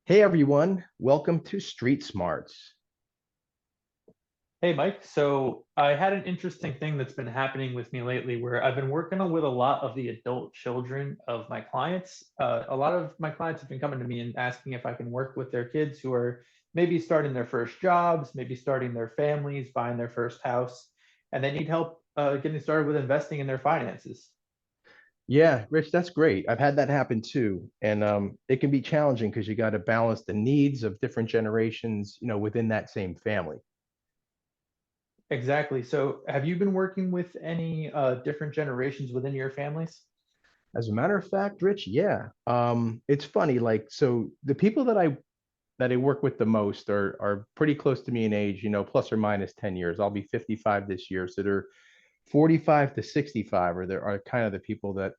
Hey everyone, welcome to Street Smarts. Hey Mike, so I had an interesting thing that's been happening with me lately where I've been working with a lot of the adult children of my clients. A lot of my clients have been coming to me and asking if I can work with their kids who are maybe starting their first jobs, maybe starting their families, buying their first house, and they need help getting started with investing in their finances. Yeah, Rich, that's great. I've had that happen too. And it can be challenging because you got to balance the needs of different generations, within that same family. Exactly. So have you been working with any different generations within your families? As a matter of fact, Rich, yeah. It's funny, like, so the people that I work with the most are pretty close to me in age, plus or minus 10 years. I'll be 55 this year. So they're 45 to 65 are kind of the people that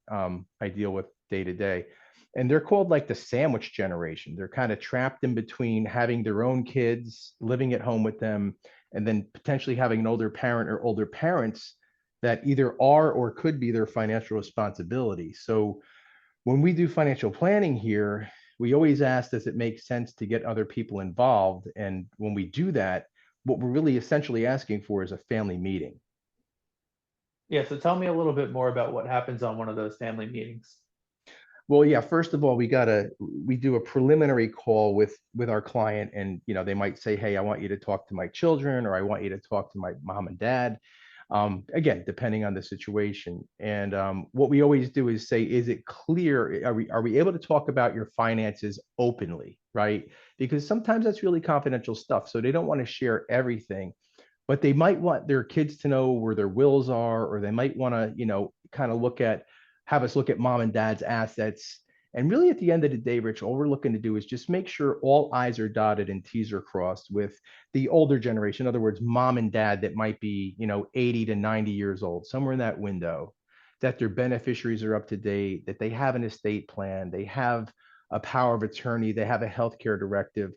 I deal with day to day. And they're called like the sandwich generation. They're kind of trapped in between having their own kids, living at home with them, and then potentially having an older parent or older parents that either are or could be their financial responsibility. So when we do financial planning here, we always ask, does it make sense to get other people involved? And when we do that, what we're really essentially asking for is a family meeting. Yeah, so tell me a little bit more about what happens on one of those family meetings. Well, yeah, first of all, we do a preliminary call with our client, and they might say, "Hey, I want you to talk to my children, or I want you to talk to my mom and dad." Again, depending on the situation. And what we always do is say, "Is it clear? Are we able to talk about your finances openly?" Right? Because sometimes that's really confidential stuff, so they don't want to share everything, but they might want their kids to know where their wills are, or they might want to, kind of have us look at mom and dad's assets. And really, at the end of the day, Rich, all we're looking to do is just make sure all I's are dotted and T's are crossed with the older generation. In other words, mom and dad that might be, 80 to 90 years old, somewhere in that window, that their beneficiaries are up to date, that they have an estate plan, they have a power of attorney, they have a healthcare directive,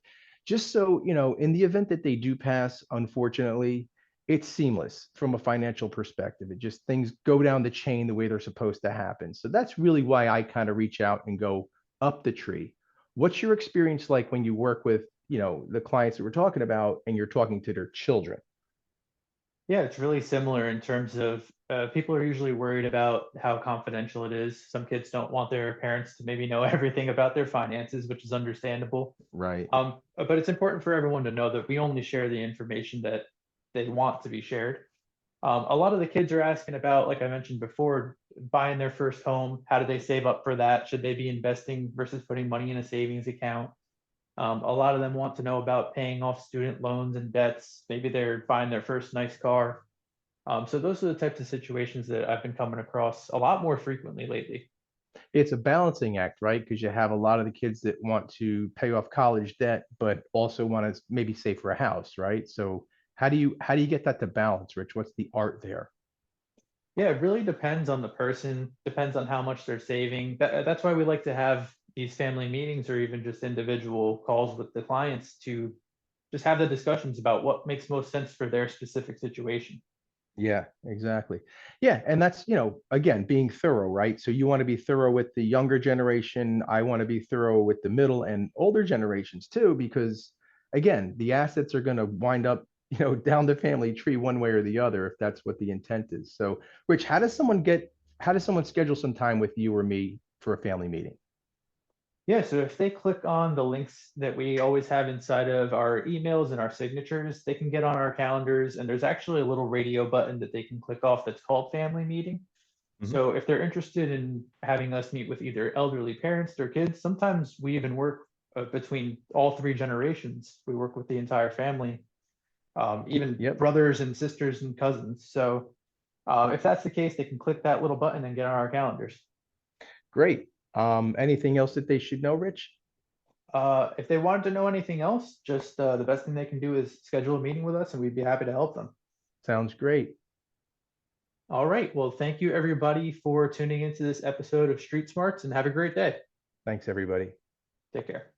just so, in the event that they do pass, unfortunately, it's seamless from a financial perspective. It just things go down the chain the way they're supposed to happen. So that's really why I kind of reach out and go up the tree. What's your experience like when you work with, the clients that we're talking about and you're talking to their children? Yeah, it's really similar in terms of people are usually worried about how confidential it is. Some kids don't want their parents to maybe know everything about their finances, which is understandable. Right. But it's important for everyone to know that we only share the information that they want to be shared. A lot of the kids are asking about, like I mentioned before, buying their first home. How do they save up for that? Should they be investing versus putting money in a savings account? A lot of them want to know about paying off student loans and debts. Maybe they're buying their first nice car. So those are the types of situations that I've been coming across a lot more frequently lately. It's a balancing act, right? Because you have a lot of the kids that want to pay off college debt, but also want to maybe save for a house, right? So how do you get that to balance, Rich? What's the art there? Yeah, it really depends on the person, depends on how much they're saving. That's why we like to have these family meetings or even just individual calls with the clients to just have the discussions about what makes most sense for their specific situation. Yeah, exactly. Yeah, and that's, again, being thorough, right? So you want to be thorough with the younger generation. I want to be thorough with the middle and older generations too, because again, the assets are going to wind up, down the family tree one way or the other, if that's what the intent is. So, Rich, how does someone schedule some time with you or me for a family meeting? Yeah, so if they click on the links that we always have inside of our emails and our signatures, they can get on our calendars, and there's actually a little radio button that they can click off that's called family meeting. Mhm. So if they're interested in having us meet with either elderly parents or kids, sometimes we even work between all three generations. We work with the entire family, even Yep, brothers and sisters and cousins. So if that's the case, they can click that little button and get on our calendars. great. Anything else that they should know, Rich? If they wanted to know anything else, just the best thing they can do is schedule a meeting with us and we'd be happy to help them. Sounds great. All right. Well, thank you everybody for tuning into this episode of Street Smarts and have a great day. Thanks, everybody. Take care.